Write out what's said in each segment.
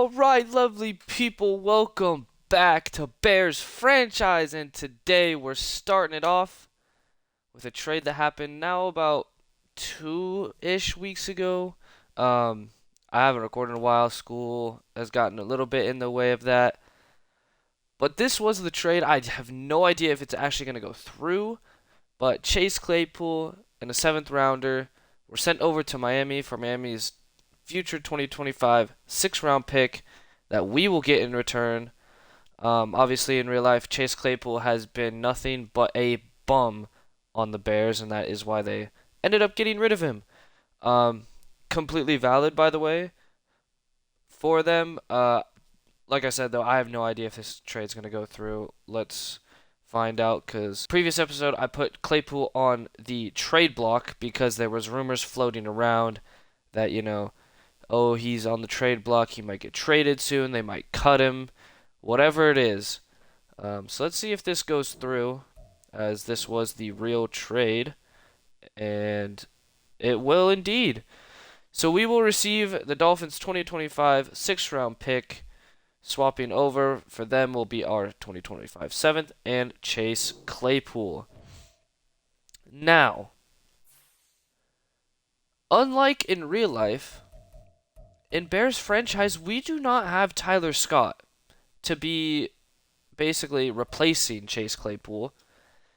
Alright, lovely people, welcome back to Bears franchise, and today we're starting it off with a trade that happened now about 2-ish weeks ago. I haven't recorded in a while, school has gotten a little bit in the way of that. But this was the trade. I have no idea if it's actually going to go through, but Chase Claypool and a 7th rounder were sent over to Miami for Miami's future 2025 6th round pick that we will get in return. Obviously, in real life, Chase Claypool has been nothing but a bum on the Bears, and that is why they ended up getting rid of him. Completely valid, by the way, for them. Like I said, though, I have no idea if this trade's going to go through. Let's find out, because previous episode I put Claypool on the trade block because there was rumors floating around that, oh, he's on the trade block, he might get traded soon, they might cut him, whatever it is. So let's see if this goes through, as this was the real trade, and it will indeed. So we will receive the Dolphins 2025 6th round pick. Swapping over for them will be our 2025 7th and Chase Claypool. Now, unlike in real life, in Bears franchise, we do not have Tyler Scott to be basically replacing Chase Claypool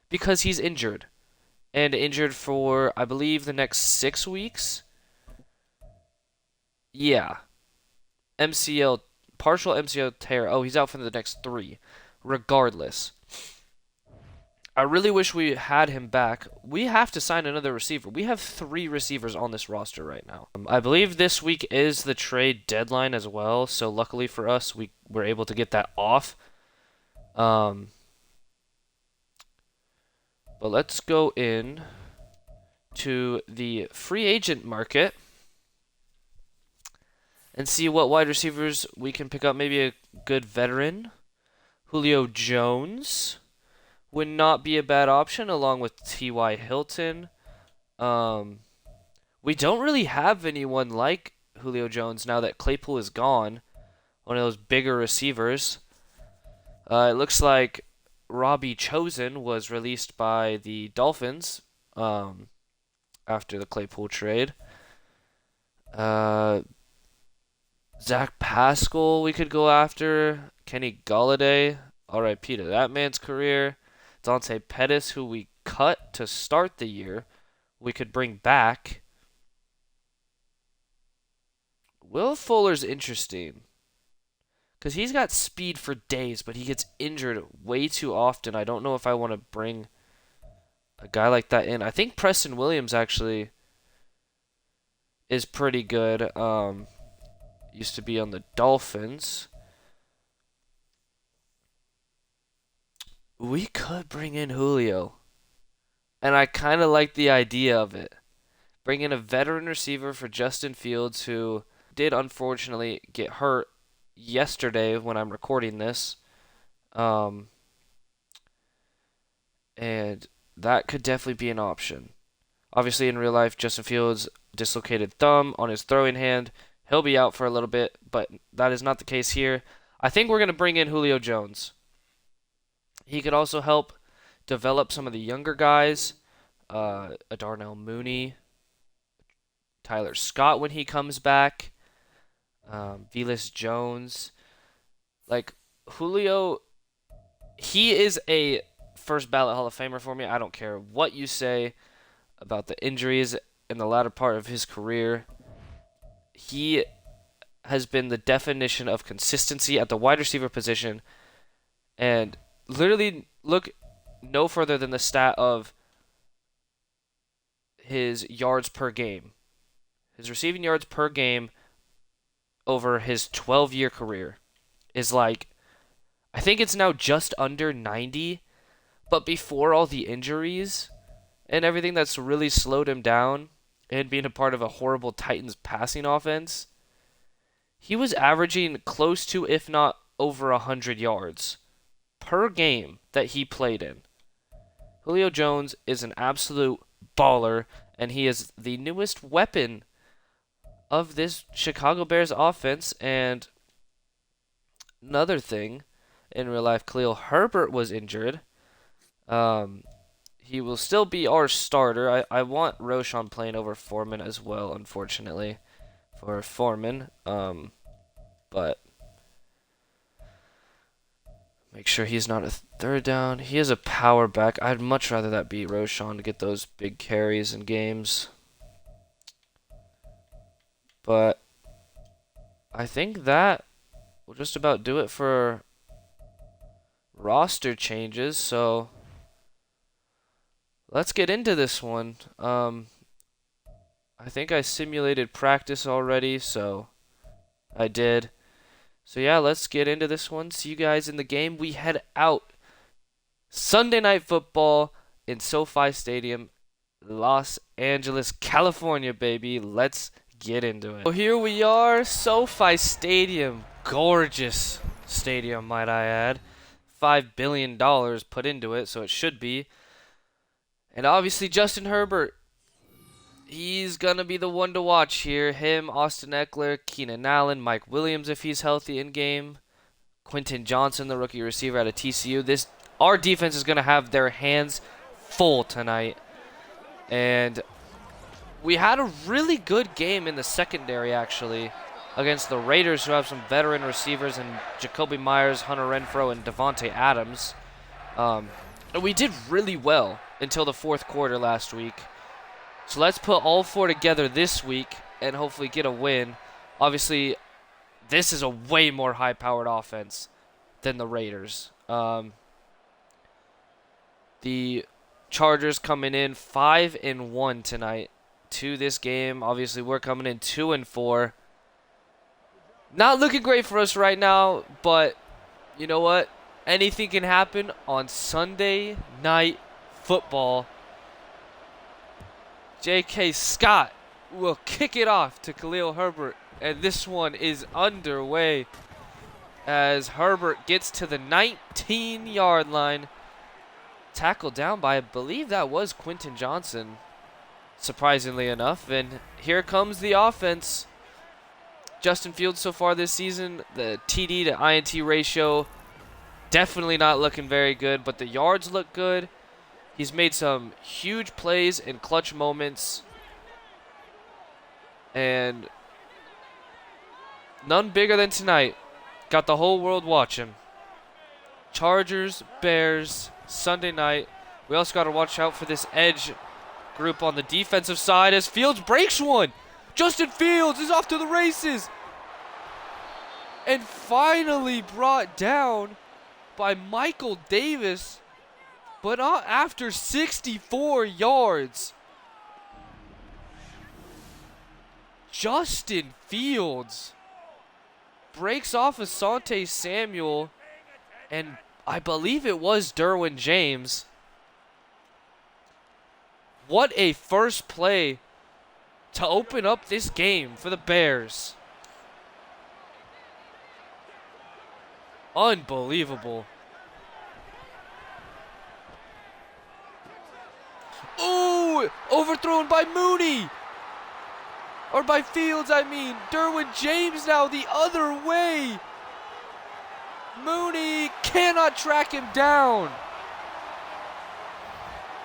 because he's injured. And injured for, I believe, the next 6 weeks. Yeah. MCL, partial MCL tear. Oh, he's out for the next 3. Regardless, I really wish we had him back. We have to sign another receiver. We have 3 receivers on this roster right now. I believe this week is the trade deadline as well, so luckily for us, we were able to get that off. But let's go in to the free agent market and see what wide receivers we can pick up. Maybe a good veteran. Julio Jones would not be a bad option, along with T.Y. Hilton. We don't really have anyone like Julio Jones now that Claypool is gone. One of those bigger receivers. It looks like Robbie Chosen was released by the Dolphins after the Claypool trade. Zach Pascal we could go after. Kenny Golladay. R.I.P. to that man's career. Dante Pettis, who we cut to start the year, we could bring back. Will Fuller's interesting, because he's got speed for days, but he gets injured way too often. I don't know if I want to bring a guy like that in. I think Preston Williams actually is pretty good. Used to be on the Dolphins. We could bring in Julio. And I kind of like the idea of it. Bring in a veteran receiver for Justin Fields, who did unfortunately get hurt yesterday when I'm recording this. And that could definitely be an option. Obviously, in real life, Justin Fields dislocated thumb on his throwing hand. He'll be out for a little bit, but that is not the case here. I think we're going to bring in Julio Jones. He could also help develop some of the younger guys. Darnell Mooney, Tyler Scott when he comes back, Velus Jones. Like, Julio, he is a first ballot Hall of Famer for me. I don't care what you say about the injuries in the latter part of his career. He has been the definition of consistency at the wide receiver position. And literally, look no further than the stat of his yards per game. His receiving yards per game over his 12-year career is like, I think it's now just under 90. But before all the injuries and everything that's really slowed him down, and being a part of a horrible Titans passing offense, he was averaging close to, if not over, 100 yards per game that he played in. Julio Jones is an absolute baller, and he is the newest weapon of this Chicago Bears offense, and another thing in real life, Khalil Herbert was injured. Um, he will still be our starter. I want Roshan playing over Foreman as well, unfortunately, for Foreman. But make sure he's not a third down. He is a power back. I'd much rather that be Roshan to get those big carries in games. But I think that will just about do it for roster changes. So let's get into this one. I think I simulated practice already, so I did. So yeah, let's get into this one. See you guys in the game. We head out Sunday Night Football in SoFi Stadium, Los Angeles, California, baby. Let's get into it. So here we are, SoFi Stadium. Gorgeous stadium, might I add. $5 billion put into it, so it should be. And obviously Justin Herbert, he's going to be the one to watch here. Him, Austin Eckler, Keenan Allen, Mike Williams if he's healthy in game. Quentin Johnson, the rookie receiver out of TCU. Our defense is going to have their hands full tonight. And we had a really good game in the secondary, actually, against the Raiders, who have some veteran receivers in Jacoby Myers, Hunter Renfrow, and Devontae Adams. And we did really well until the fourth quarter last week. So let's put all four together this week and hopefully get a win. Obviously, this is a way more high-powered offense than the Raiders. The Chargers coming in 5-1 tonight to this game. Obviously, we're coming in 2-4. Not looking great for us right now, but you know what? Anything can happen on Sunday Night Football. J.K. Scott will kick it off to Khalil Herbert, and this one is underway as Herbert gets to the 19-yard line. Tackled down by, I believe that was Quentin Johnson, surprisingly enough. And here comes the offense. Justin Fields so far this season, the TD to INT ratio, definitely not looking very good, but the yards look good. He's made some huge plays in clutch moments, and none bigger than tonight. Got the whole world watching. Chargers, Bears, Sunday night. We also got to watch out for this edge group on the defensive side as Fields breaks one. Justin Fields is off to the races. And finally brought down by Michael Davis, but not after 64 yards. Justin Fields breaks off Asante Samuel, and I believe it was Derwin James. What a first play to open up this game for the Bears. Unbelievable. Ooh, overthrown by Mooney. Or by Fields, I mean. Derwin James now the other way. Mooney cannot track him down.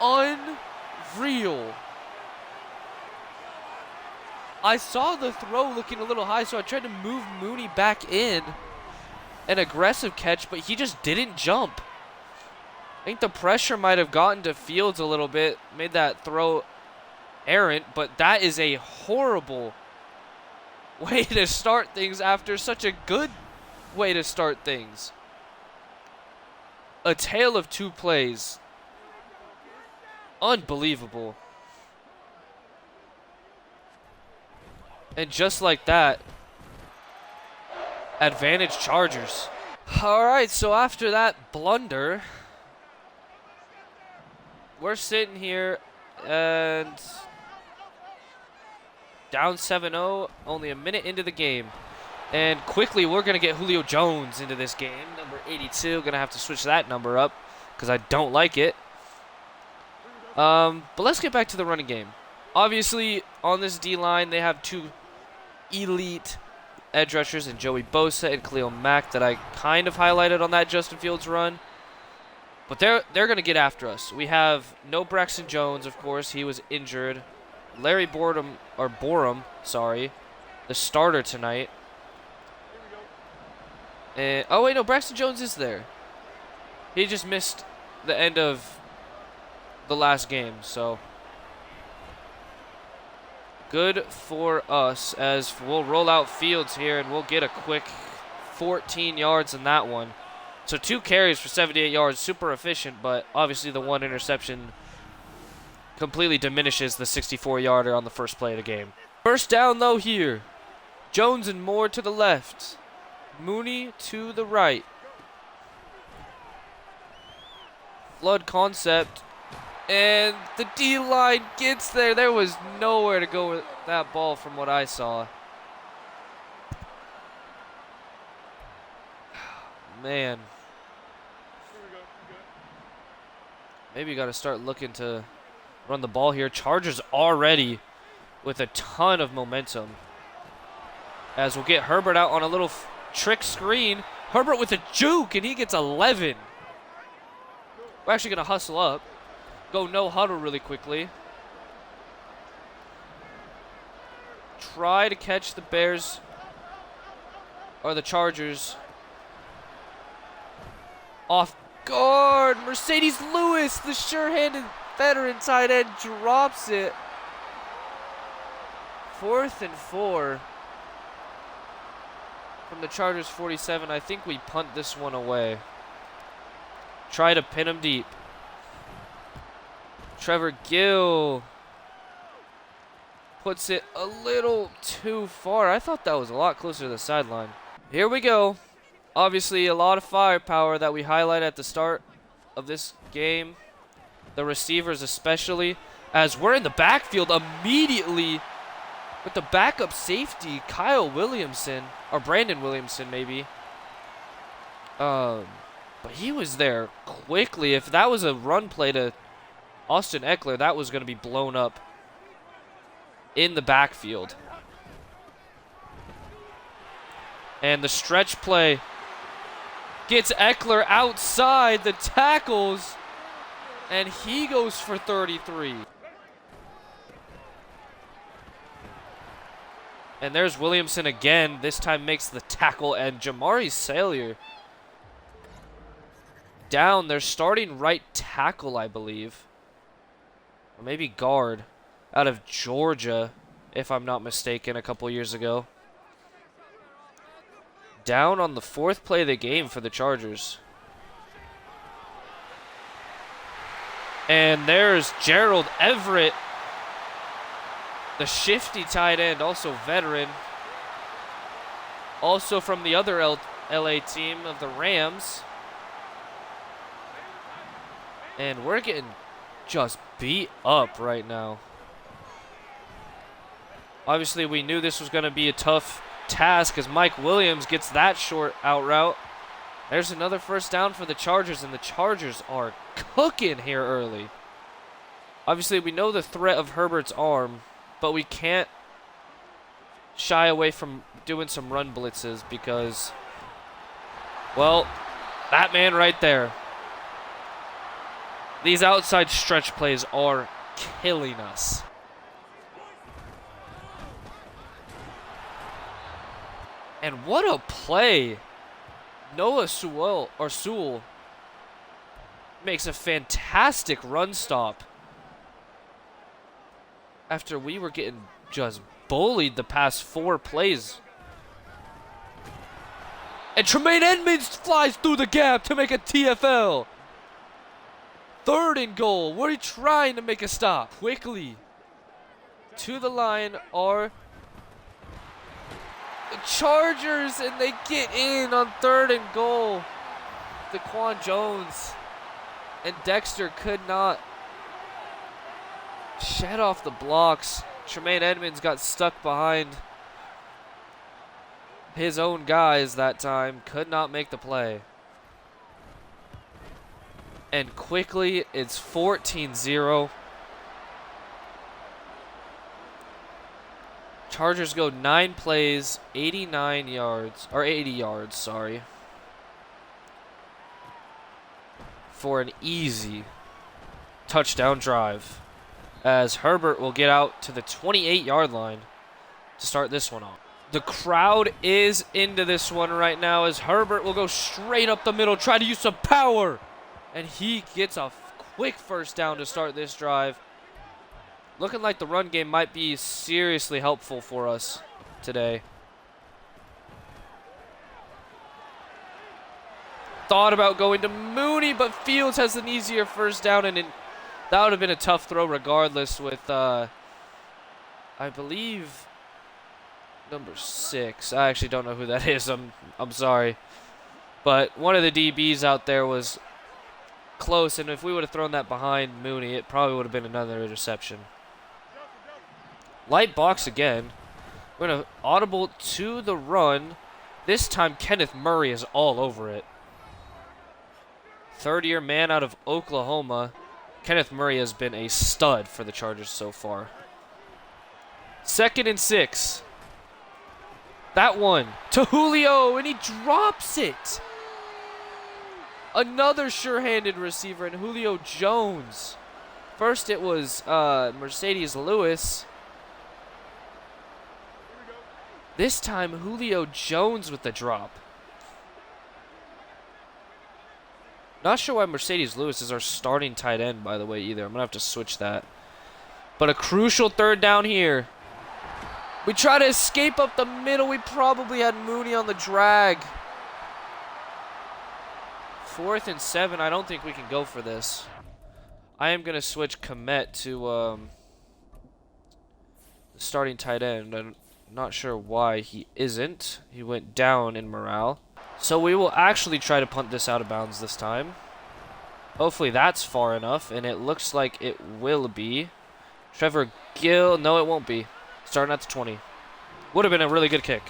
Unreal. I saw the throw looking a little high, so I tried to move Mooney back in. An aggressive catch, but he just didn't jump. I think the pressure might have gotten to Fields a little bit, made that throw errant, but that is a horrible way to start things after such a good way to start things. A tale of two plays. Unbelievable. And just like that, advantage Chargers. Alright, so after that blunder, we're sitting here and down 7-0, only a minute into the game. And quickly, we're going to get Julio Jones into this game. Number 82, going to have to switch that number up because I don't like it. But let's get back to the running game. Obviously, on this D-line, they have two elite edge rushers in Joey Bosa and Khalil Mack that I kind of highlighted on that Justin Fields run. But they're going to get after us. We have no Braxton Jones, of course. He was injured. Larry Borum, sorry, the starter tonight. And oh wait, no, Braxton Jones is there. He just missed the end of the last game, so good for us as we'll roll out Fields here and we'll get a quick 14 yards in that one. So 2 carries for 78 yards, super efficient, but obviously the 1 interception completely diminishes the 64-yarder on the first play of the game. First down, though, here. Jones and Moore to the left. Mooney to the right. Flood concept. And the D-line gets there. There was nowhere to go with that ball from what I saw. Man. Maybe you got to start looking to run the ball here. Chargers already with a ton of momentum. As we'll get Herbert out on a little trick screen. Herbert with a juke, and he gets 11. We're actually going to hustle up. Go no huddle really quickly. Try to catch the Bears or the Chargers off guard. Mercedes Lewis, the sure-handed veteran tight end, drops it. 4th and 4 from the Chargers 47. I think we punt this one away. Try to pin him deep. Trevor Gill puts it a little too far. I thought that was a lot closer to the sideline. Here we go. Obviously, a lot of firepower that we highlight at the start of this game. The receivers especially. As we're in the backfield immediately with the backup safety, Kyle Williamson. Or Brandon Williamson, maybe. But he was there quickly. If that was a run play to Austin Eckler, that was going to be blown up in the backfield. And the stretch play gets Eckler outside the tackles, and he goes for 33. And there's Williamson again. This time makes the tackle, and Jamari Salyer down. They're starting right tackle, I believe. Or maybe guard out of Georgia, if I'm not mistaken, a couple years ago. Down on the 4th play of the game for the Chargers. And there's Gerald Everett, the shifty tight end, also veteran. Also from the other LA team of the Rams. And we're getting just beat up right now. Obviously, we knew this was going to be a tough task as Mike Williams gets that short out route. There's another first down for the Chargers, and the Chargers are cooking here early. Obviously, we know the threat of Herbert's arm, but we can't shy away from doing some run blitzes because, well, that man right there. These outside stretch plays are killing us. And what a play. Noah Sewell makes a fantastic run stop after we were getting just bullied the past 4 plays. And Tremaine Edmonds flies through the gap to make a TFL. 3rd and goal. We're trying to make a stop quickly. To the line are the Chargers, and they get in on 3rd and goal. Daquan Jones and Dexter could not shed off the blocks. Tremaine Edmonds got stuck behind his own guys that time. Could not make the play. And quickly, it's 14-0. Chargers go 9 plays, 89 yards, or 80 yards, sorry, for an easy touchdown drive, as Herbert will get out to the 28-yard line to start this one off. The crowd is into this one right now, as Herbert will go straight up the middle, try to use some power, and he gets a quick first down to start this drive. Looking like the run game might be seriously helpful for us today. Thought about going to Mooney, but Fields has an easier first down, and that would have been a tough throw regardless with, I believe, number 6. I actually don't know who that is. I'm sorry. But one of the DBs out there was close, and if we would have thrown that behind Mooney, it probably would have been another interception. Light box again. We're going to audible to the run. This time, Kenneth Murray is all over it. Third-year man out of Oklahoma. Kenneth Murray has been a stud for the Chargers so far. 2nd and 6. That one to Julio, and he drops it. Another sure-handed receiver in Julio Jones. First it was Mercedes Lewis. This time Julio Jones with the drop. Not sure why Mercedes Lewis is our starting tight end, by the way, either. I'm going to have to switch that. But a crucial third down here. We try to escape up the middle. We probably had Mooney on the drag. 4th and 7. I don't think we can go for this. I am going to switch Komet to the starting tight end. I'm not sure why he isn't. He went down in morale. So we will actually try to punt this out of bounds this time. Hopefully that's far enough, and it looks like it will be. Trevor Gill, no it won't be. Starting at the 20. Would have been a really good kick.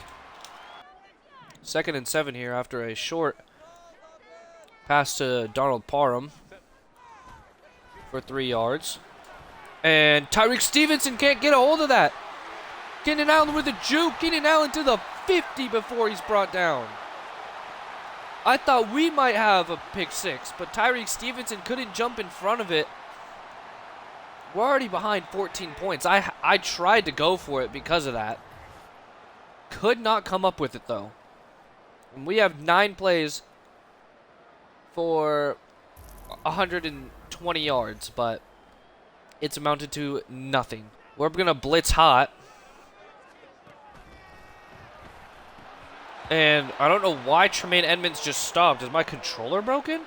2nd and 7 here after a short pass to Donald Parham for 3 yards. And Tyreek Stevenson can't get a hold of that. Keenan Allen with a juke. Keenan Allen to the 50 before he's brought down. I thought we might have a pick 6, but Tyreek Stevenson couldn't jump in front of it. We're already behind 14 points. I tried to go for it because of that. Could not come up with it, though. And we have 9 plays for 120 yards, but it's amounted to nothing. We're going to blitz hot. And I don't know why Tremaine Edmonds just stopped. Is my controller broken?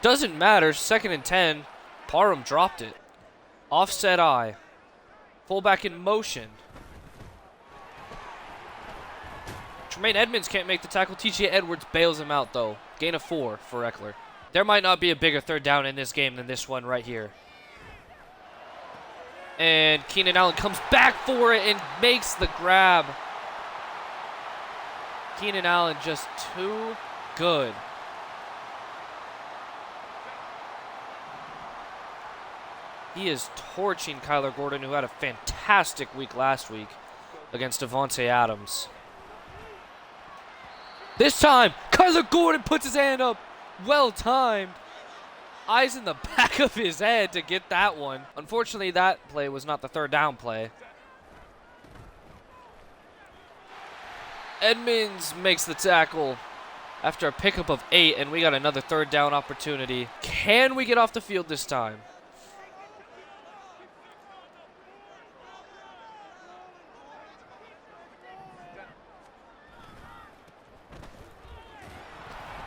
Doesn't matter. 2nd and 10. Parham dropped it. Offset eye. Fullback in motion. Tremaine Edmonds can't make the tackle. TJ Edwards bails him out, though. Gain of 4 for Eckler. There might not be a bigger third down in this game than this one right here. And Keenan Allen comes back for it and makes the grab. Keenan Allen just too good. He is torching Kyler Gordon, who had a fantastic week last week against Devontae Adams. This time, Kyler Gordon puts his hand up. Well timed. Eyes in the back of his head to get that one. Unfortunately, that play was not the third down play. Edmonds makes the tackle after a pickup of 8, and we got another third down opportunity. Can we get off the field this time?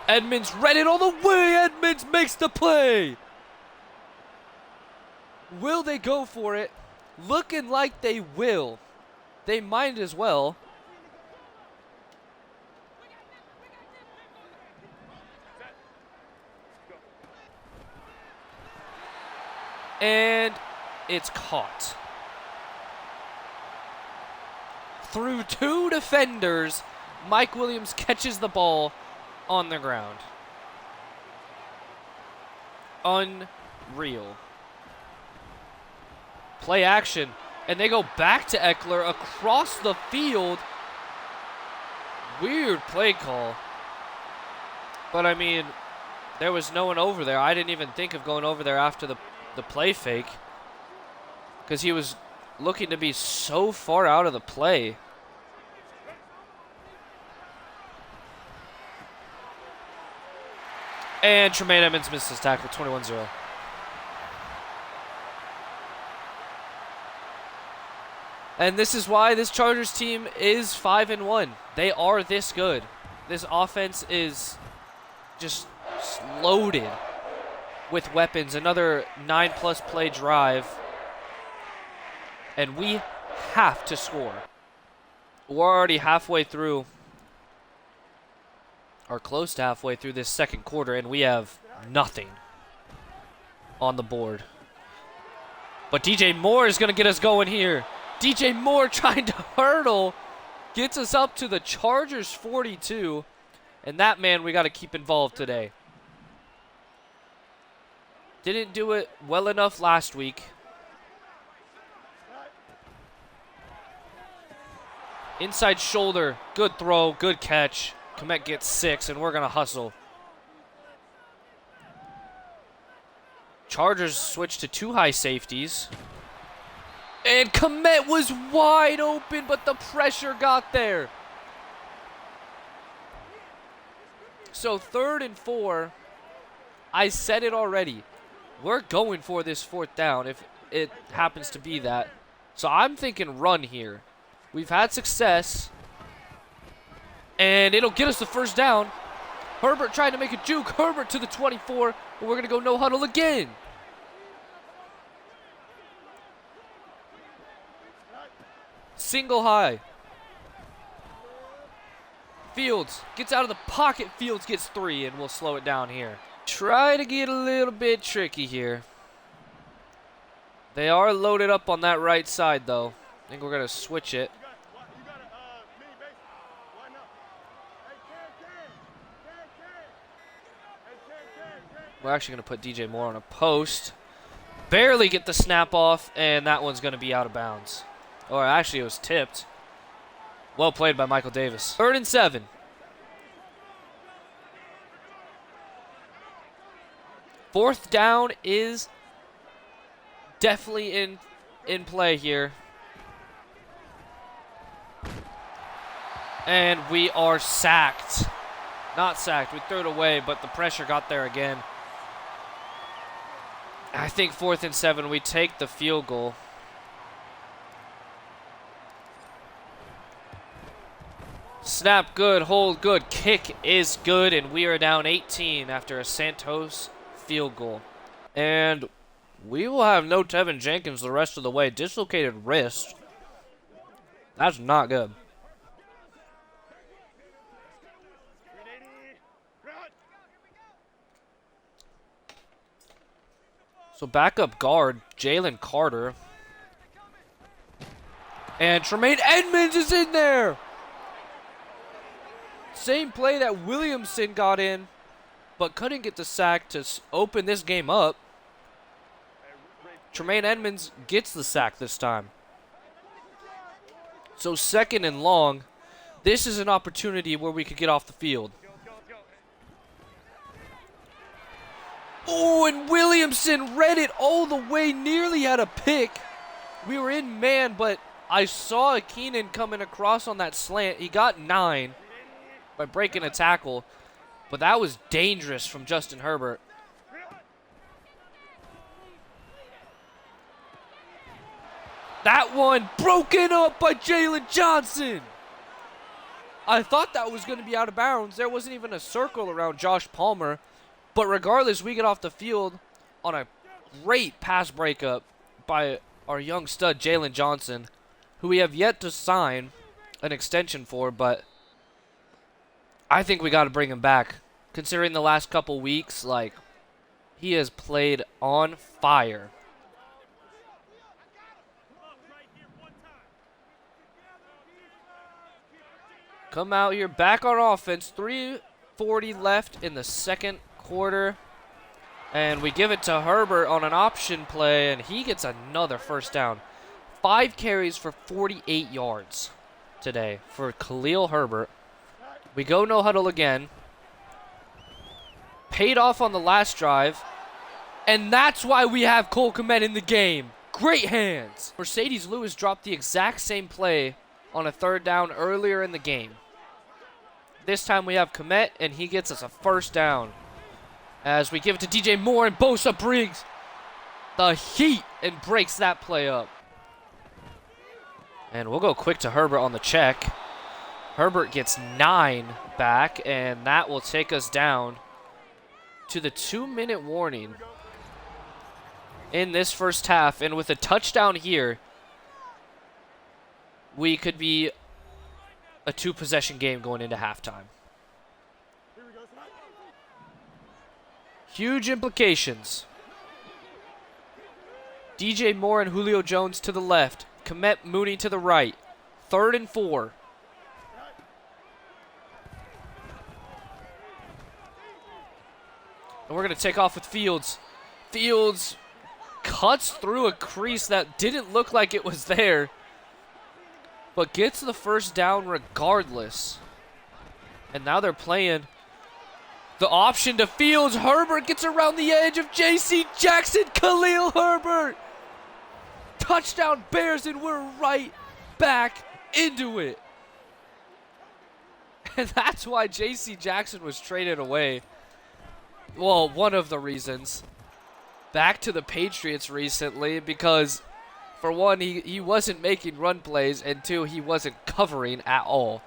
Edmonds read it all the way. Edmonds makes the play. Will they go for it? Looking like they will. They might as well. And it's caught. Through 2 defenders, Mike Williams catches the ball on the ground. Unreal. Play action. And they go back to Eckler across the field. Weird play call. But, I mean, there was no one over there. I didn't even think of going over there after the play fake, because he was looking to be so far out of the play. And Tremaine Edmonds missed his tackle, 21-0. And this is why this Chargers team is 5-1. They are this good. This offense is just loaded with weapons. Another 9+ play drive. And we have to score. We're already halfway through, or close to halfway through this second quarter, and we have nothing on the board. But DJ Moore is going to get us going here. DJ Moore trying to hurdle gets us up to the Chargers 42. And that man we got to keep involved today. Didn't do it well enough last week. Inside shoulder, good throw, good catch. Komet gets 6, and we're going to hustle. Chargers switch to 2 high safeties. And Komet was wide open, but the pressure got there. So 3rd and 4, I said it already. We're going for this 4th down if it happens to be that. So I'm thinking run here. We've had success. And it'll get us the 1st down. Herbert trying to make a juke. Herbert to the 24. But we're going to go no huddle again. Single high. Fields gets out of the pocket. Fields gets 3, and we'll slow it down here. Try to get a little bit tricky here. They are loaded up on that right side, though. I think we're going to switch it. We're actually going to put DJ Moore on a post. Barely get the snap off, and that one's going to be out of bounds. Or actually, it was tipped. Well played by Michael Davis. 3rd and 7. Fourth down is definitely in play here. And we are sacked. Not sacked. We threw it away, but the pressure got there again. I think 4th and 7, we take the field goal. Snap good, hold good, kick is good, and we are down 18 after a Santos field goal. And we will have no Tevin Jenkins the rest of the way. Dislocated wrist. That's not good. So backup guard, Jalen Carter. And Tremaine Edmonds is in there. Same play that Williamson got in, but couldn't get the sack to open this game up. Tremaine Edmonds gets the sack this time. So 2nd and long. This is an opportunity where we could get off the field. Oh, and Williamson read it all the way, nearly had a pick. We were in man, but I saw Keenan coming across on that slant. He got 9 by breaking a tackle, but that was dangerous from Justin Herbert. That one broken up by Jalen Johnson. I thought that was going to be out of bounds. There wasn't even a circle around Josh Palmer. But regardless, we get off the field on a great pass breakup by our young stud, Jalen Johnson, who we have yet to sign an extension for, but I think we got to bring him back. Considering the last couple weeks, like, he has played on fire. Come out here, back on offense. 3:40 left in the second quarter. And we give it to Herbert on an option play, and he gets another 1st down. 5 carries for 48 yards today for Khalil Herbert. We go no huddle again. Paid off on the last drive. And that's why we have Cole Kmet in the game. Great hands. Mercedes Lewis dropped the exact same play on a 3rd down earlier in the game. This time we have Kmet, and he gets us a 1st down. As we give it to DJ Moore, and Bosa brings the heat and breaks that play up. And we'll go quick to Herbert on the check. Herbert gets 9 back, and that will take us down to the 2-minute warning in this first half. And with a touchdown here, we could be a 2-possession game going into halftime. Huge implications. DJ Moore and Julio Jones to the left. Kmet Mooney to the right. 3rd and 4. And we're going to take off with Fields. Fields cuts through a crease that didn't look like it was there, but gets the 1st down regardless. And now they're playing the option to Fields. Herbert gets around the edge of J.C. Jackson. Khalil Herbert. Touchdown Bears, and we're right back into it. And that's why J.C. Jackson was traded away. Well, one of the reasons. Back to the Patriots recently because, for one, he wasn't making run plays, and 2, he wasn't covering at all.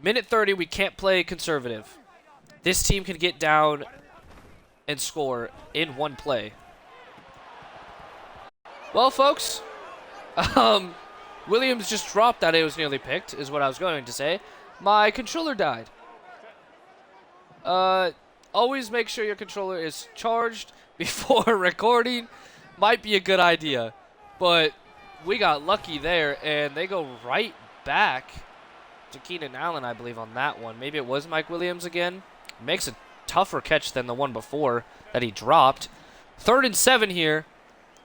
Minute 30, we can't play conservative. This team can get down and score in 1 play. Well, folks, Williams just dropped that it was nearly picked, is what I was going to say. My controller died. Always make sure your controller is charged before recording. Might be a good idea. But we got lucky there, and they go right back to Keenan Allen, I believe, on that one. Maybe it was Mike Williams again. Makes a tougher catch than the one before that he dropped. 3rd and 7 here.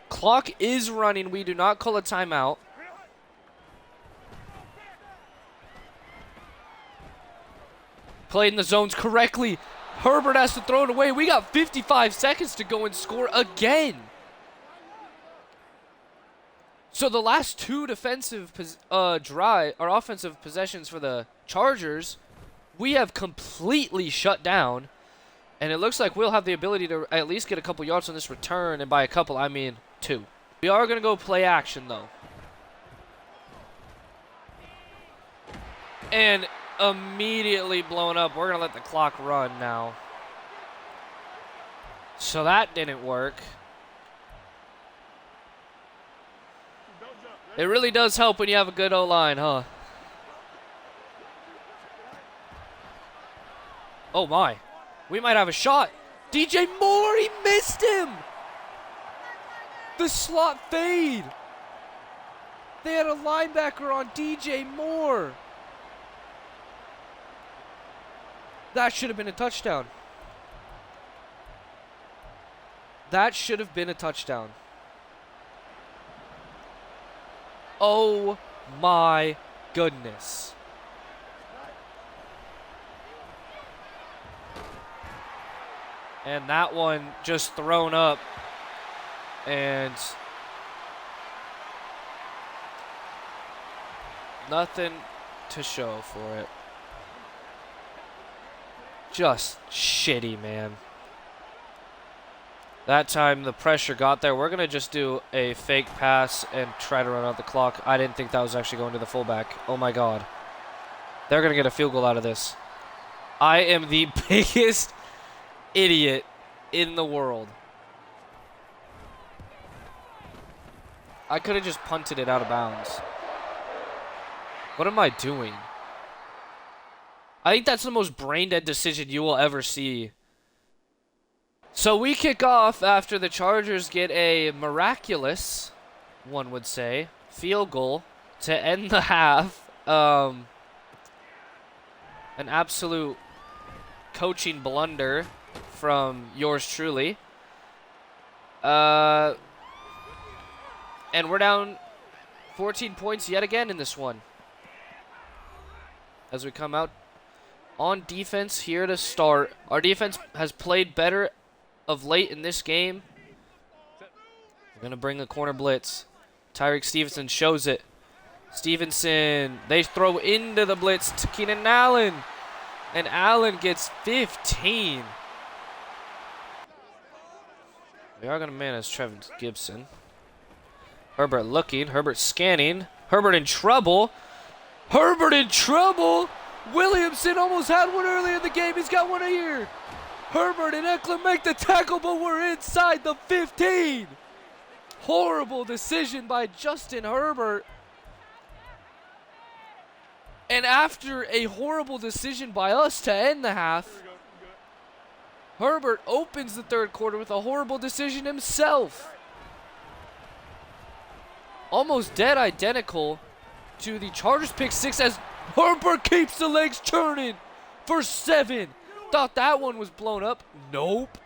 Clock is running. We do not call a timeout. Played in the zones correctly. Herbert has to throw it away. We got 55 seconds to go and score again. So the last 2 defensive offensive possessions for the Chargers, we have completely shut down. And it looks like we'll have the ability to at least get a couple yards on this return. And by a couple, I mean 2. We are going to go play action, though. And immediately blown up. We're going to let the clock run now. So that didn't work. It really does help when you have a good O-line, huh? Oh, my. We might have a shot. DJ Moore, he missed him. The slot fade. They had a linebacker on DJ Moore. That should have been a touchdown. That should have been a touchdown. Oh my goodness. And that one just thrown up. And nothing to show for it. Just shitty, man. That time the pressure got there. We're going to just do a fake pass and try to run out the clock. I didn't think that was actually going to the fullback. Oh, my God. They're going to get a field goal out of this. I am the biggest idiot in the world. I could have just punted it out of bounds. What am I doing? I think that's the most brain-dead decision you will ever see. So we kick off after the Chargers get a miraculous, one would say, field goal to end the half. An absolute coaching blunder from yours truly. And we're down 14 points yet again in this one. As we come out on defense here to start. Our defense has played better of late in this game. We're going to bring a corner blitz. Tyreek Stevenson shows it. Stevenson, they throw into the blitz to Keenan Allen. And Allen gets 15. We are going to manage Trevor Gibson. Herbert looking. Herbert scanning. Herbert in trouble. Herbert in trouble. Williamson almost had one earlier in the game. He's got one here. Herbert and Eckler make the tackle, but we're inside the 15. Horrible decision by Justin Herbert. And after a horrible decision by us to end the half, Herbert opens the third quarter with a horrible decision himself. Almost dead identical to the Chargers pick six as Herbert keeps the legs turning for 7. Thought that one was blown up. Nope.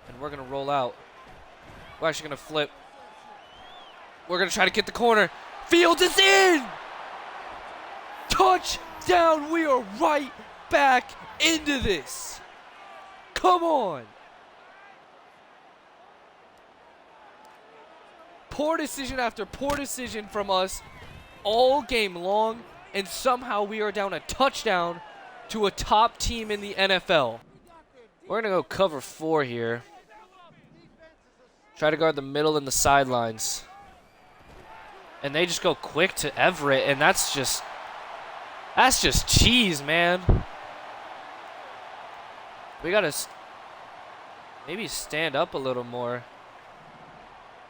And we're going to roll out. We're actually going to flip. We're going to try to get the corner. Fields is in! Touchdown! We are right back into this. Come on. Poor decision after poor decision from us all game long, and somehow we are down a touchdown to a top team in the NFL. We're going to go cover 4 here. Try to guard the middle and the sidelines. And they just go quick to Everett, and that's just cheese, man. We got to maybe stand up a little more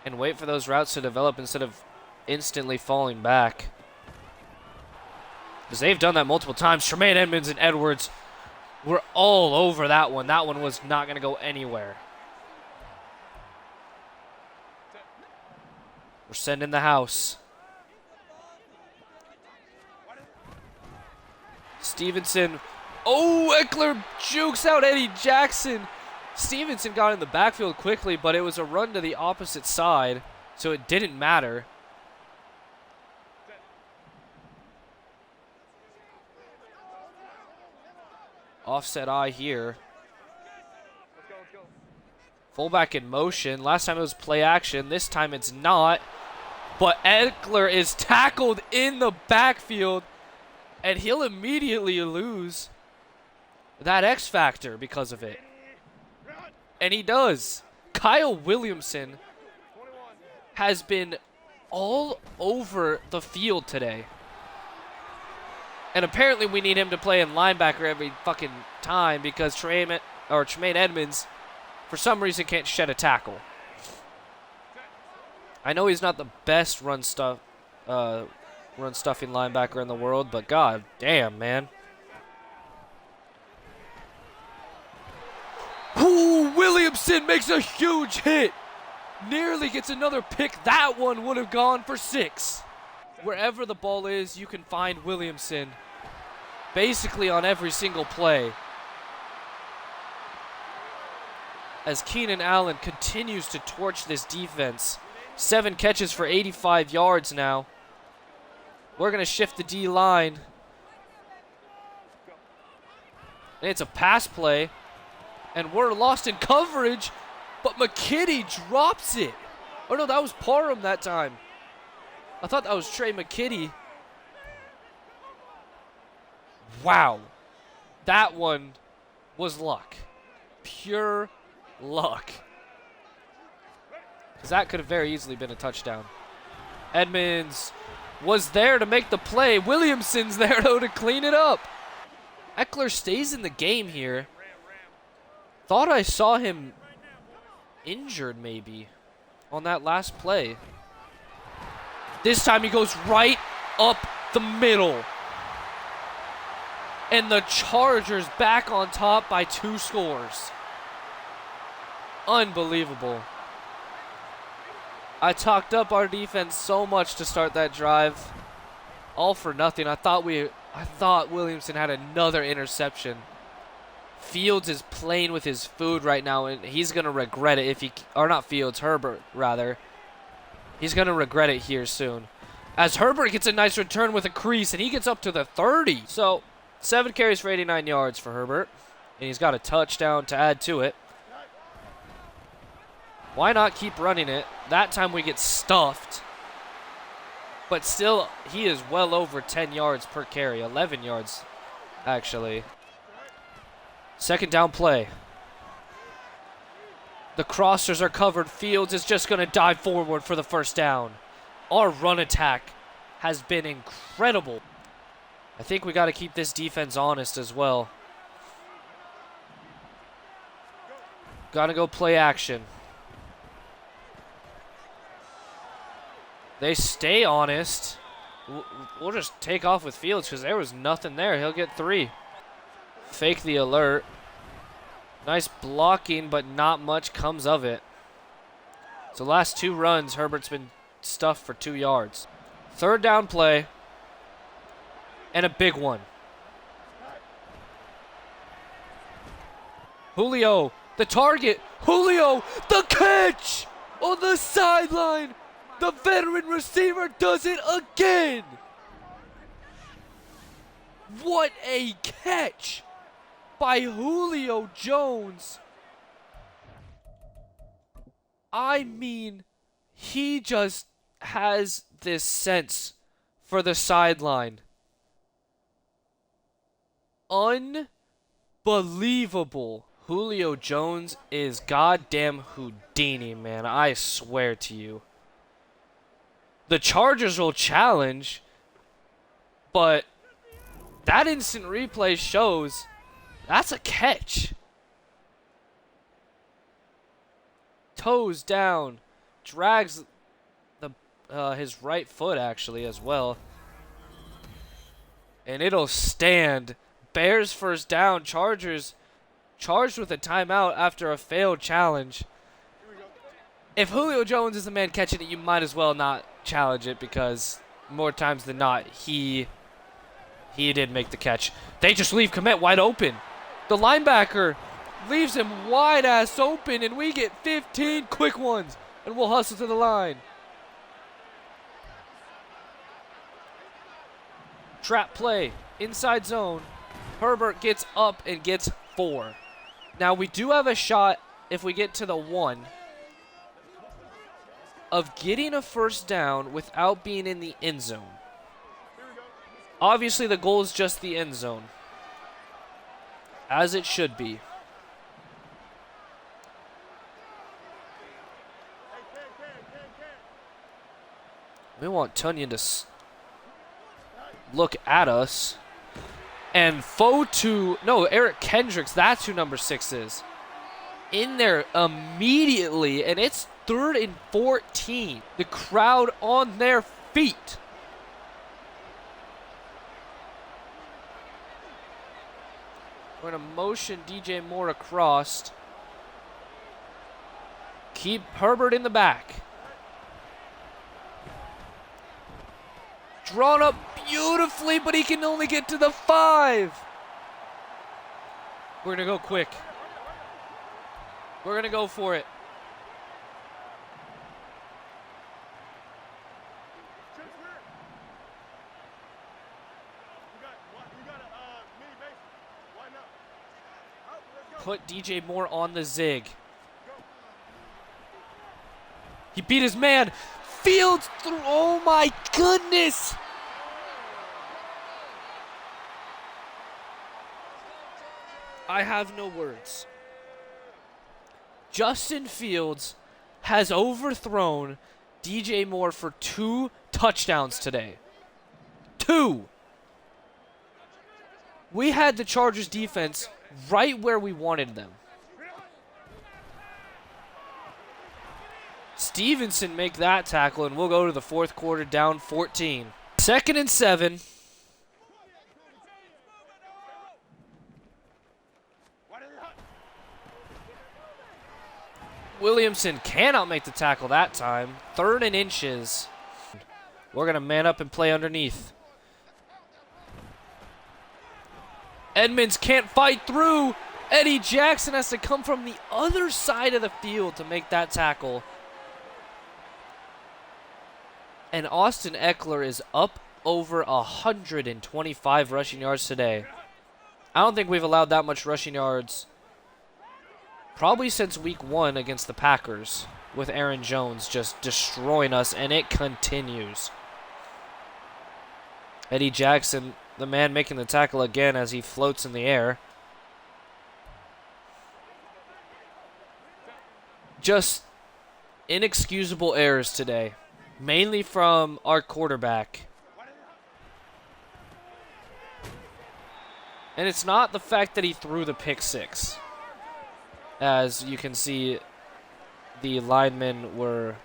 and wait for those routes to develop instead of instantly falling back. Because they've done that multiple times. Tremaine Edmonds and Edwards were all over that one. That one was not going to go anywhere. We're sending the house. Stevenson. Oh, Eckler jukes out Eddie Jackson. Stevenson got in the backfield quickly, but it was a run to the opposite side, so it didn't matter. Offset eye here. Fullback in motion. Last time it was play action. This time it's not. But Eckler is tackled in the backfield, and he'll immediately lose that X factor because of it. And he does. Kyle Williamson has been all over the field today. And apparently we need him to play in linebacker every fucking time because Tremaine Edmonds, for some reason, can't shed a tackle. I know he's not the best run stuffing linebacker in the world, but god damn, man. Ooh, Williamson makes a huge hit. Nearly gets another pick. That one would have gone for 6. Wherever the ball is, you can find Williamson basically on every single play. As Keenan Allen continues to torch this defense. 7 catches for 85 yards now. We're going to shift the D-line. And it's a pass play. And we're lost in coverage. But McKitty drops it. Oh, no, that was Parham that time. I thought that was Trey McKitty. Wow. That one was luck. Pure luck. Because that could have very easily been a touchdown. Edmonds was there to make the play. Williamson's there, though, to clean it up. Eckler stays in the game here. Thought I saw him injured, maybe, on that last play. This time he goes right up the middle. And the Chargers back on top by 2 scores. Unbelievable. I talked up our defense so much to start that drive. All for nothing. I thought Williamson had another interception. Fields is playing with his food right now, and he's going to regret it if he, or not Fields, Herbert, rather. He's going to regret it here soon. As Herbert gets a nice return with a crease, and he gets up to the 30. So, 7 carries for 89 yards for Herbert, and he's got a touchdown to add to it. Why not keep running it? That time we get stuffed. But still, he is well over 10 yards per carry. 11 yards, actually. Second down play. The crossers are covered. Fields is just going to dive forward for the first down. Our run attack has been incredible. I think we got to keep this defense honest as well. Got to go play action. They stay honest. We'll just take off with Fields because there was nothing there. He'll get 3. Fake the alert. Nice blocking, but not much comes of it. So last 2 runs, Herbert's been stuffed for 2 yards. Third down play. And a big one. Julio, the target. Julio, the catch on the sideline. The veteran receiver does it again. What a catch by Julio Jones. I mean, he just has this sense for the sideline. Unbelievable. Julio Jones is goddamn Houdini, man. I swear to you. The Chargers will challenge, but that instant replay shows that's a catch. Toes down, drags the his right foot actually as well, and it'll stand. Bears first down. Chargers charged with a timeout after a failed challenge. If Julio Jones is the man catching it, you might as well not challenge it because more times than not, he did make the catch. They just leave Kmet wide open. The linebacker leaves him wide ass open, and we get 15 quick ones, and we'll hustle to the line. Trap play, inside zone. Herbert gets up and gets 4. Now we do have a shot if we get to the 1 of getting a first down without being in the end zone. Obviously, the goal is just the end zone, as it should be. We want Tunyon to look at us. And Eric Kendricks, that's who number 6 is. In there immediately, and it's 3rd and 14. The crowd on their feet. We're going to motion DJ Moore across. Keep Herbert in the back. Drawn up beautifully, but he can only get to the 5. We're going to go quick. We're going to go for it. Put DJ Moore on the zig. He beat his man. Fields through. Oh my goodness. I have no words. Justin Fields has overthrown DJ Moore for 2 touchdowns today. 2. We had the Chargers defense right where we wanted them. Stevenson make that tackle, and we'll go to the 4th quarter down 14. 2nd and 7. Williamson cannot make the tackle that time. 3rd and inches. We're going to man up and play underneath. Edmonds can't fight through. Eddie Jackson has to come from the other side of the field to make that tackle. And Austin Eckler is up over 125 rushing yards today. I don't think we've allowed that much rushing yards probably since week 1 against the Packers, with Aaron Jones just destroying us, and it continues. Eddie Jackson, the man making the tackle again as he floats in the air. Just inexcusable errors today, mainly from our quarterback. And it's not the fact that he threw the pick six. As you can see, the linemen were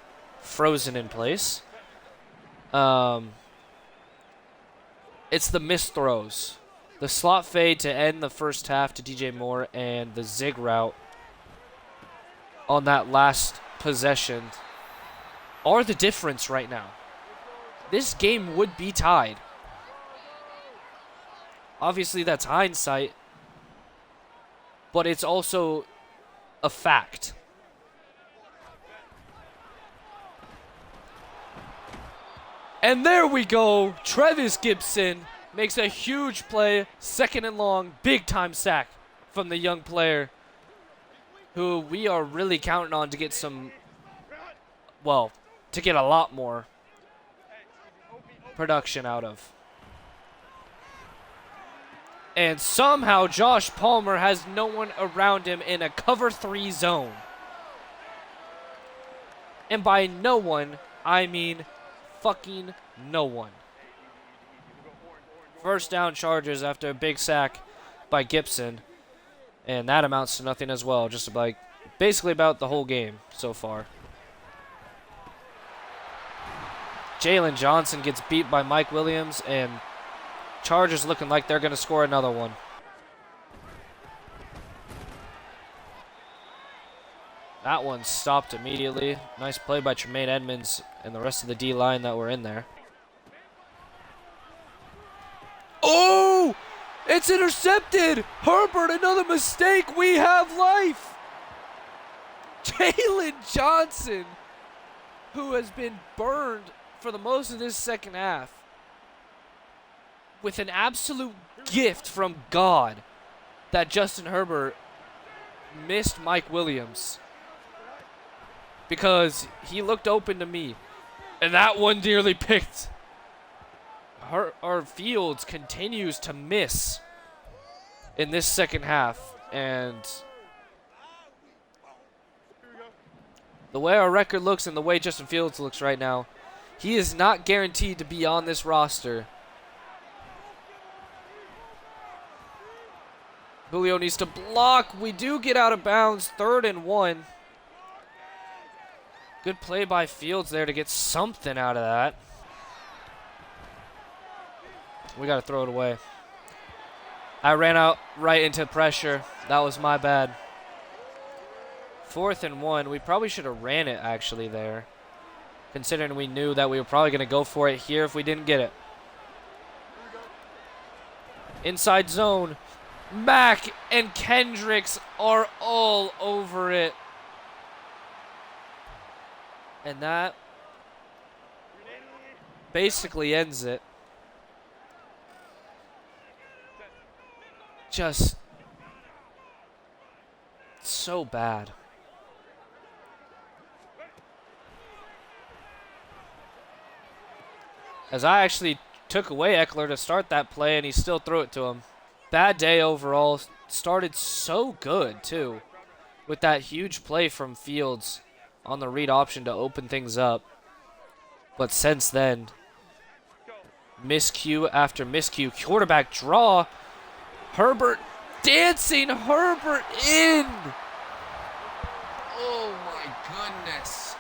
frozen in place. It's the missed throws. The slot fade to end the first half to DJ Moore and the zig route on that last possession are the difference right now. This game would be tied. Obviously, that's hindsight, but it's also a fact. And there we go. Trevis Gibson makes a huge play, 2nd and long, big-time sack from the young player who we are really counting on to get some, well, to get a lot more production out of. And somehow Josh Palmer has no one around him in a cover 3 zone. And by no one, I mean fucking no one. First down Chargers after a big sack by Gibson. And that amounts to nothing as well. Just like basically about the whole game so far. Jalen Johnson gets beat by Mike Williams, and Chargers looking like they're going to score another one. That one stopped immediately. Nice play by Tremaine Edmonds and the rest of the D-line that were in there. Oh! It's intercepted! Herbert, another mistake. We have life! Jalen Johnson, who has been burned for the most of this second half, with an absolute gift from God that Justin Herbert missed Mike Williams, because he looked open to me, and that one dearly picked. Our Fields continues to miss in this second half, and the way our record looks and the way Justin Fields looks right now, he is not guaranteed to be on this roster. Julio needs to block. We do get out of bounds. 3rd and 1. Good play by Fields there to get something out of that. We got to throw it away. I ran out right into pressure. That was my bad. 4th and 1. We probably should have ran it actually there, considering we knew that we were probably going to go for it here if we didn't get it. Inside zone. Mack and Kendricks are all over it. And that basically ends it. Just so bad. As I actually took away Eckler to start that play, and he still threw it to him. Bad day overall. Started so good, too, with that huge play from Fields on the read option to open things up. But since then, miscue after miscue. Quarterback draw. Herbert dancing. Herbert in. Oh, my goodness.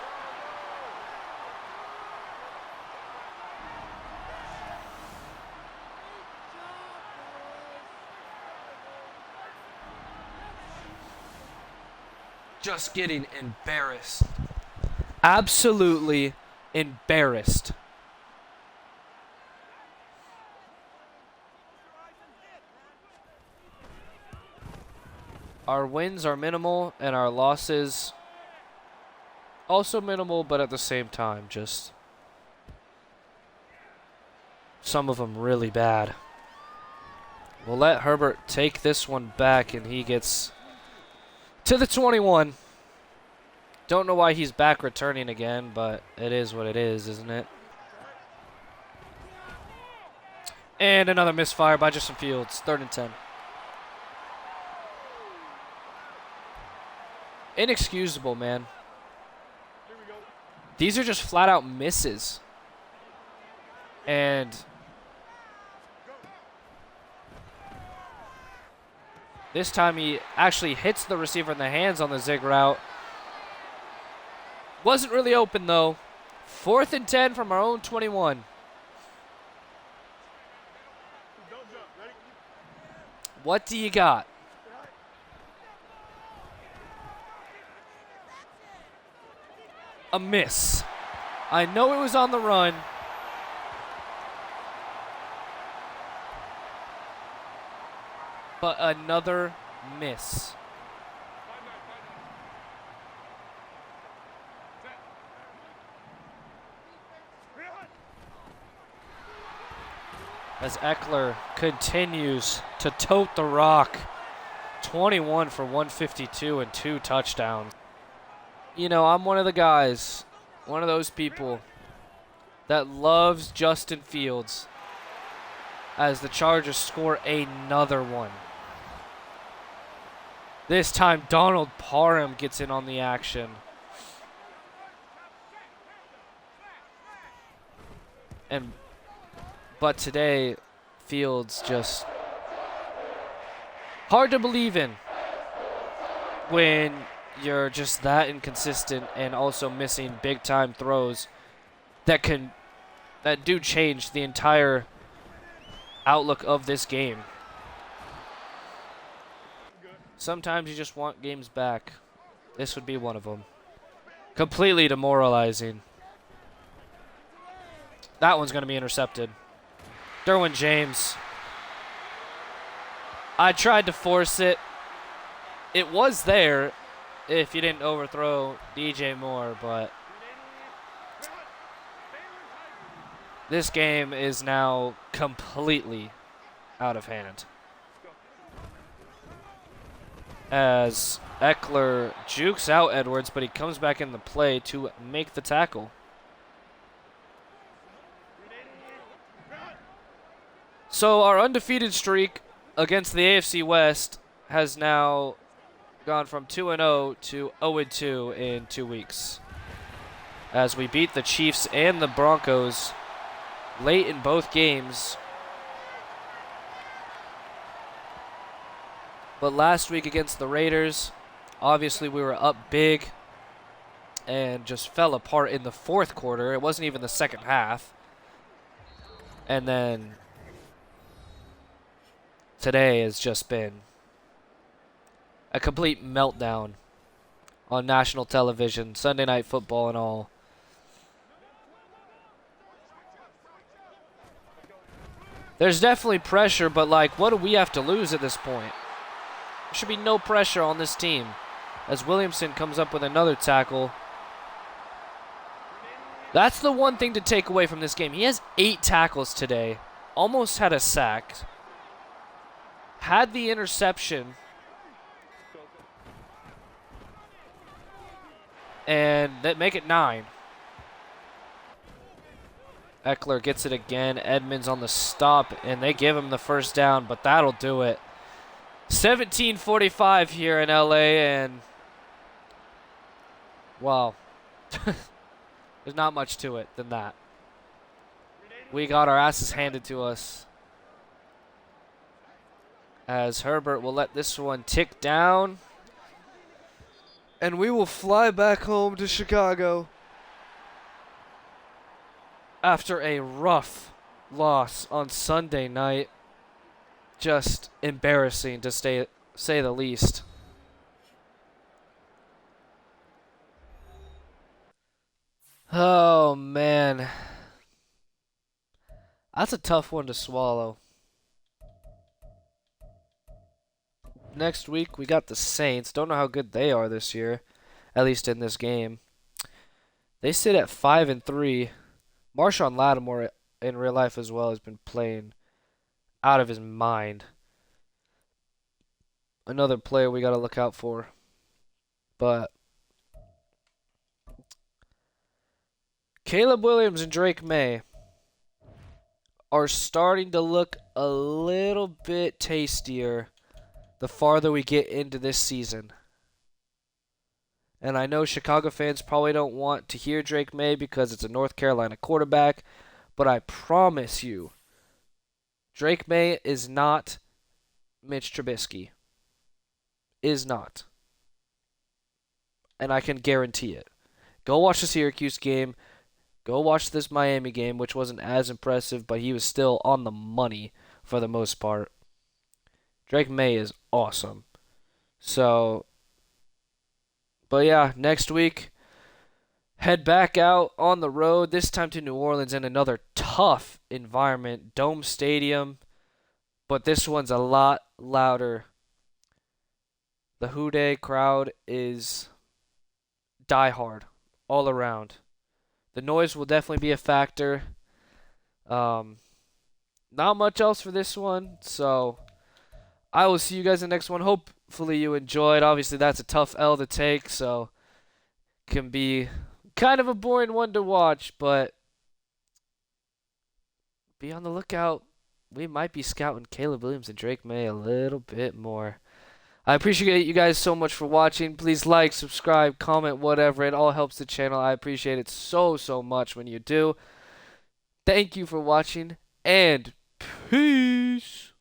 Just getting embarrassed. Absolutely embarrassed. Our wins are minimal and our losses also minimal, but at the same time, just some of them really bad. We'll let Herbert take this one back, and he gets to the 21. Don't know why he's back returning again, but it is what it is, isn't it? And another misfire by Justin Fields. 3rd and 10. Inexcusable, man. These are just flat out misses. And this time he actually hits the receiver in the hands on the zig route. Wasn't really open though. 4th and 10 from our own 21. What do you got? A miss. I know it was on the run. But another miss. As Eckler continues to tote the rock. 21 for 152 and 2 touchdowns. You know, I'm one of the guys, one of those people that loves Justin Fields as the Chargers score another one. This time, Donald Parham gets in on the action. But today, Fields just hard to believe in when you're just that inconsistent and also missing big time throws that do change the entire outlook of this game. Sometimes you just want games back. This would be one of them. Completely demoralizing. That one's going to be intercepted. Derwin James. I tried to force it. It was there if you didn't overthrow DJ Moore, but this game is now completely out of hand. As Eckler jukes out Edwards, but he comes back in the play to make the tackle. So our undefeated streak against the AFC West has now gone from 2-0 to 0-2 in 2 weeks, as we beat the Chiefs and the Broncos late in both games. But last week against the Raiders, obviously we were up big and just fell apart in the 4th quarter. It wasn't even the second half. And then today has just been a complete meltdown on national television, Sunday Night Football and all. There's definitely pressure, but like, what do we have to lose at this point? There should be no pressure on this team, as Williamson comes up with another tackle. That's the one thing to take away from this game. He has 8 tackles today, almost had a sack, had the interception, and that make it 9. Eckler gets it again. Edmonds on the stop, and they give him the first down, but that'll do it. 17:45 here in LA, and wow. There's not much to it than that. We got our asses handed to us. As Herbert will let this one tick down. And we will fly back home to Chicago after a rough loss on Sunday night. Just embarrassing to say the least. Oh, man. That's a tough one to swallow. Next week we got the Saints. Don't know how good they are this year, at least in this game. They sit at 5-3. Marshawn Lattimore in real life as well has been playing out of his mind. Another player we got to look out for. But Caleb Williams and Drake May are starting to look a little bit tastier the farther we get into this season. And I know Chicago fans probably don't want to hear Drake May because it's a North Carolina quarterback, but I promise you, Drake May is not Mitch Trubisky. Is not. And I can guarantee it. Go watch the Syracuse game. Go watch this Miami game, which wasn't as impressive, but he was still on the money for the most part. Drake May is awesome. So, but yeah, next week, head back out on the road, this time to New Orleans in another tough environment, Dome Stadium, but this one's a lot louder. The Houday crowd is diehard all around. The noise will definitely be a factor. Not much else for this one, so I will see you guys in the next one. Hopefully you enjoyed. Obviously, that's a tough L to take, so can be kind of a boring one to watch, but be on the lookout. We might be scouting Caleb Williams and Drake May a little bit more. I appreciate you guys so much for watching. Please like, subscribe, comment, whatever. It all helps the channel. I appreciate it so, so much when you do. Thank you for watching, and peace.